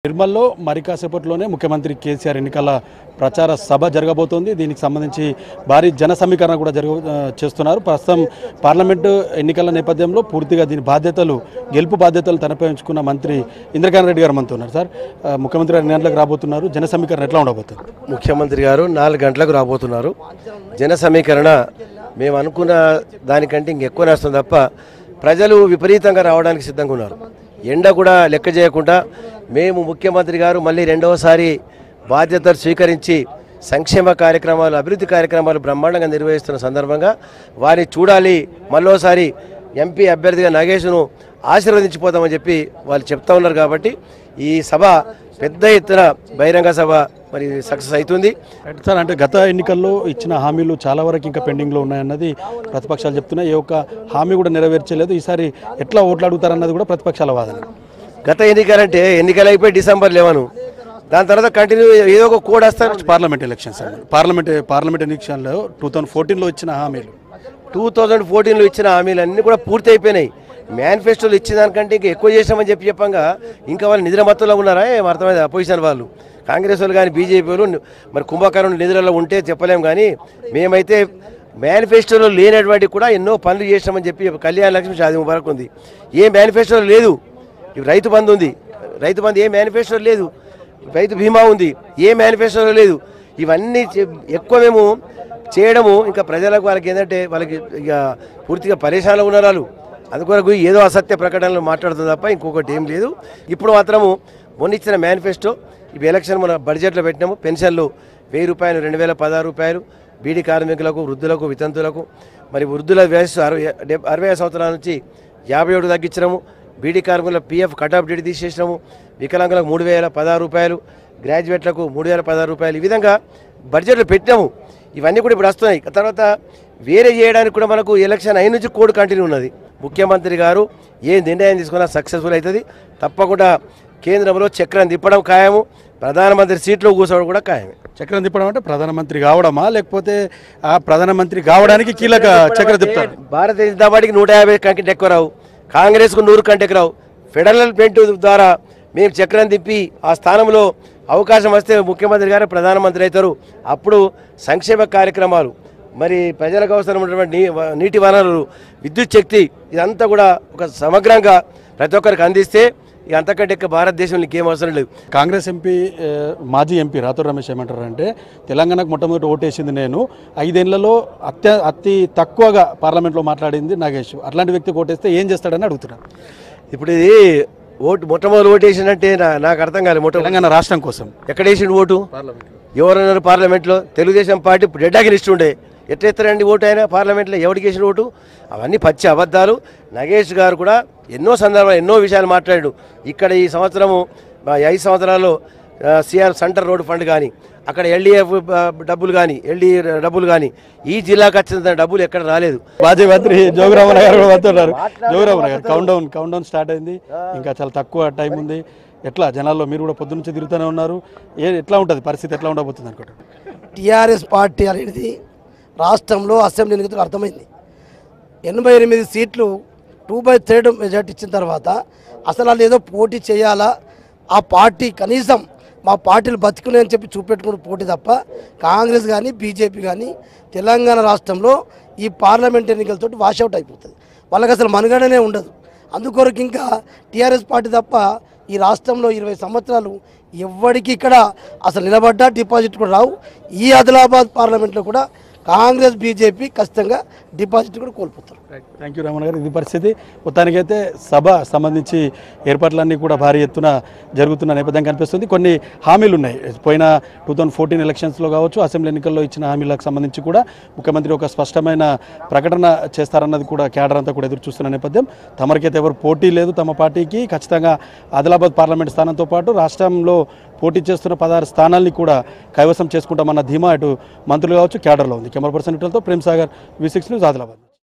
నిర్మల్లో మరి కాసేపట్లోనే ముఖ్యమంత్రి కేసీఆర్ ఎన్నికల ప్రచార సభ జరగబోతోంది. దీనికి సంబంధించి భారీ జన సమీకరణ కూడా చేస్తున్నారు. ప్రస్తుతం పార్లమెంటు ఎన్నికల నేపథ్యంలో పూర్తిగా దీని గెలుపు బాధ్యతలు తనపై ఉంచుకున్న మంత్రి ఇంద్రకరణ్ రెడ్డి గారు మనతో ఉన్నారు. సార్, ముఖ్యమంత్రి గారు 2 గంటలకు రాబోతున్నారు. జన సమీకరణ ఎట్లా ఉండబోతుంది? ముఖ్యమంత్రి గారు 4 గంటలకు రాబోతున్నారు. జన సమీకరణ మేము అనుకున్న దానికంటే ఇంకెక్కువ వస్తుంది తప్ప ప్రజలు విపరీతంగా రావడానికి సిద్ధంగా ఉన్నారు. ఎండ కూడా లెక్క చేయకుండా మేము ముఖ్యమంత్రి గారు మళ్ళీ రెండవసారి బాధ్యతలు స్వీకరించి సంక్షేమ కార్యక్రమాలు, అభివృద్ధి కార్యక్రమాలు బ్రహ్మాండంగా నిర్వహిస్తున్న సందర్భంగా వారిని చూడాలి, మళ్ళోసారి ఎంపీ అభ్యర్థిగా నాగేష్ను ఆశీర్వదించిపోతామని చెప్పి వాళ్ళు చెప్తా ఉన్నారు. కాబట్టి ఈ సభ పెద్ద ఎత్తున బహిరంగ సభ మరి సక్సెస్ అవుతుంది. సార్, అంటే గత ఎన్నికల్లో ఇచ్చిన హామీలు చాలా వరకు ఇంకా పెండింగ్లో ఉన్నాయన్నది ప్రతిపక్షాలు చెప్తున్నాయి. ఏ ఒక్క హామీ కూడా నెరవేర్చలేదు. ఈసారి ఎట్లా ఓట్లు అడుగుతారన్నది కూడా ప్రతిపక్షాల వాదన. గత ఎన్నికలంటే ఎన్నికలు అయిపోయి December 11, దాని తర్వాత కంటిన్యూ ఏదో ఒక కోడ్ వస్తారు. పార్లమెంట్ ఎలక్షన్స్ పార్లమెంట్ ఎలక్షన్లో 2014లో ఇచ్చిన హామీలు 2014లో ఇచ్చిన హామీలు అన్నీ కూడా పూర్తి అయిపోయినాయి. మేనిఫెస్టోలు ఇచ్చిన దానికంటే ఇంకా ఎక్కువ చేసామని చెప్పంగా ఇంకా వాళ్ళు నిద్ర మత్తులో ఉన్నారా అర్థమైంది. అపోజిషన్ వాళ్ళు, కాంగ్రెస్ వాళ్ళు కానీ బీజేపీ వాళ్ళు మరి కుంభకర్ణులు నిధులలో ఉంటే చెప్పలేము. కానీ మేమైతే మేనిఫెస్టోలో లేనటువంటి కూడా ఎన్నో పనులు చేసామని చెప్పి కళ్యాణ లక్ష్మి షాదీ ముబారక్ ఉంది, ఏ మేనిఫెస్టోలో లేదు. రైతు బంధు ఉంది, రైతు బంధు ఏ మేనిఫెస్టోలో లేదు. రైతు బీమా ఉంది, ఏ మేనిఫెస్టోలో లేదు. ఇవన్నీ ఎక్కువ మేము చేయడము ఇంకా ప్రజలకు వాళ్ళకి ఏంటంటే వాళ్ళకి ఇక పూర్తిగా పరేషాన్లో ఉన్నారు వాళ్ళు. అందుకొరకు ఏదో అసత్య ప్రకటనలు మాట్లాడుతుంది తప్ప ఇంకొకటి ఏం లేదు. ఇప్పుడు మాత్రము మొన్న ఇచ్చిన మేనిఫెస్టో ఇవి ఎలక్షన్ మన బడ్జెట్లో పెట్టినాము. పెన్షన్లు 1000 రూపాయలు 2016 రూపాయలు, బీడీ కార్మికులకు, వృద్ధులకు, వితంతులకు, మరి వృద్ధుల వయస్సు 60 సంవత్సరాల నుంచి 57 తగ్గించినాము. బీడీ కార్మికుల PF కటాఫ్ డేట్ తీసేసినాము. వికలాంగులకు 3016 రూపాయలు, గ్రాడ్యుయేట్లకు 3016 రూపాయలు, ఈ విధంగా బడ్జెట్లో పెట్టినాము. ఇవన్నీ కూడా ఇప్పుడు వస్తున్నాయి. తర్వాత వేరే చేయడానికి కూడా మనకు ఎలక్షన్ అయిన నుంచి కోడ్ కంటిన్యూ ఉన్నది. ముఖ్యమంత్రి గారు ఏ నిర్ణయం తీసుకున్నా సక్సెస్ఫుల్ అవుతుంది. తప్పకుండా కేంద్రంలో చక్రం తిప్పడం ఖాయము, ప్రధానమంత్రి సీట్లో కూర్చోవడం కూడా ఖాయమే. చక్రం తిప్పడం అంటే ప్రధానమంత్రి కావడమా, లేకపోతే ఆ ప్రధానమంత్రి కావడానికి కీలక చక్రం తిప్పుతారు? భారతీయ జనతా పార్టీకి 150 కంటే ఎక్కువ రావు, కాంగ్రెస్కు 100 కంటే ఎక్కువ రావు. ఫెడరల్ బెంచ్ ద్వారా మేము చక్రం తిప్పి ఆ స్థానంలో అవకాశం వస్తే ముఖ్యమంత్రి గారు ప్రధానమంత్రి అవుతారు. అప్పుడు సంక్షేమ కార్యక్రమాలు, మరి ప్రజలకు అవసరమైనటువంటి నీటి వనరులు, విద్యుత్ శక్తి, ఇదంతా కూడా ఒక సమగ్రంగా ప్రతి ఒక్కరికి అందిస్తే ఇక అంతకంటే భారతదేశంలో ఇంకేం అవసరం లేదు. కాంగ్రెస్ మాజీ ఎంపీ రాథోడ్ రమేష్ ఏమంటారంటే, తెలంగాణకు మొట్టమొదటి ఓటేసింది నేను, 5 ఏళ్లలో అతి తక్కువగా పార్లమెంట్లో మాట్లాడింది నాగేష్. అట్లాంటి వ్యక్తికి ఓటేస్తే ఏం చేస్తాడని అడుగుతున్నారు. ఇప్పుడు ఇది మొట్టమొదటి ఓటు వేసిందంటే నాకు అర్థం కాలేదు. తెలంగాణ రాష్ట్రం కోసం ఎక్కడ వేసిండు ఓటు? ఎవరన్నారు పార్లమెంట్లో? తెలుగుదేశం పార్టీ డెడ్ అగెనిస్ట్ ఉండే, ఎట్లెత్తారండి ఓటు అయినా పార్లమెంట్లో? ఎవరికి వేసిన ఓటు? అవన్నీ పచ్చి అబద్ధాలు. నాగేష్ గారు కూడా ఎన్నో సందర్భాలు ఎన్నో విషయాలు మాట్లాడాడు. ఇక్కడ ఈ సంవత్సరము 5 సంవత్సరాల్లో సిఆర్ సెంటర్ రోడ్ ఫండ్ కానీ, అక్కడ LDF డబ్బులు కానీ, LD డబ్బులు కానీ, ఈ జిల్లాకు వచ్చిన డబ్బులు ఎక్కడ రాలేదు. మాజీ మంత్రి జోగురామన్న గారు కూడా వస్తున్నారు. జోగురామన్న గారు, కౌంట్ డౌన్ స్టార్ట్ అయింది, ఇంకా చాలా తక్కువ టైం ఉంది. ఎట్లా జనాల్లో మీరు కూడా పొద్దు నుంచి తిరుగుతూనే ఉన్నారు, ఎట్లా ఉంటుంది పరిస్థితి, ఎట్లా ఉండబోతుంది అనుకుంటారు? టీఆర్ఎస్ పార్టీ అనేది రాష్ట్రంలో అసెంబ్లీ ఎన్నికలకు అర్థమైంది. 88 సీట్లు 2/3 మెజార్టీ ఇచ్చిన తర్వాత అసలు వాళ్ళు ఏదో పోటీ చేయాలా, ఆ పార్టీ కనీసం మా పార్టీలు బతుకున్నాయని చెప్పి చూపెట్టుకుని పోటీ తప్ప కాంగ్రెస్ కానీ బీజేపీ కానీ తెలంగాణ రాష్ట్రంలో ఈ పార్లమెంట్ ఎన్నికలతో వాషౌట్ అయిపోతుంది. వాళ్ళకి అసలు మనుగడనే ఉండదు. అందుకొరకు ఇంకా టీఆర్ఎస్ పార్టీ తప్ప ఈ రాష్ట్రంలో 20 సంవత్సరాలు ఎవ్వడికి ఇక్కడ అసలు నిలబడ్డా డిపాజిట్ కూడా రావు. ఈ ఆదిలాబాద్ పార్లమెంట్లో కూడా కాంగ్రెస్ బీజేపీ ఖచ్చితంగా డిపాజిట్ కూడా కోల్పోతారు. థ్యాంక్ యూ రామన్ గారు. ఇది పరిస్థితి. మొత్తానికైతే సభ సంబంధించి ఏర్పాట్లన్నీ కూడా భారీ ఎత్తున జరుగుతున్న నేపథ్యం కనిపిస్తుంది. కొన్ని హామీలు ఉన్నాయి. పోయిన 2014 ఎలక్షన్స్లో కావచ్చు, అసెంబ్లీ ఎన్నికల్లో ఇచ్చిన హామీలకు సంబంధించి కూడా ముఖ్యమంత్రి ఒక స్పష్టమైన ప్రకటన చేస్తారన్నది కూడా క్యాడర్ అంతా కూడా ఎదురు చూస్తున్న నేపథ్యం. తమరికైతే ఎవరు పోటీ లేదు తమ పార్టీకి. ఖచ్చితంగా ఆదిలాబాద్ పార్లమెంట్ స్థానంతో పాటు రాష్ట్రంలో పోటీ చేస్తున్న 16 స్థానాల్ని కూడా కైవసం చేసుకుంటామన్న ధీమా అటు మంత్రులు కావచ్చు క్యాడర్లో ఉంది. కెమెరా పర్సన్ తో ప్రేమ్ సాగర్, V6 న్యూస్, ఆదిలాబాద్.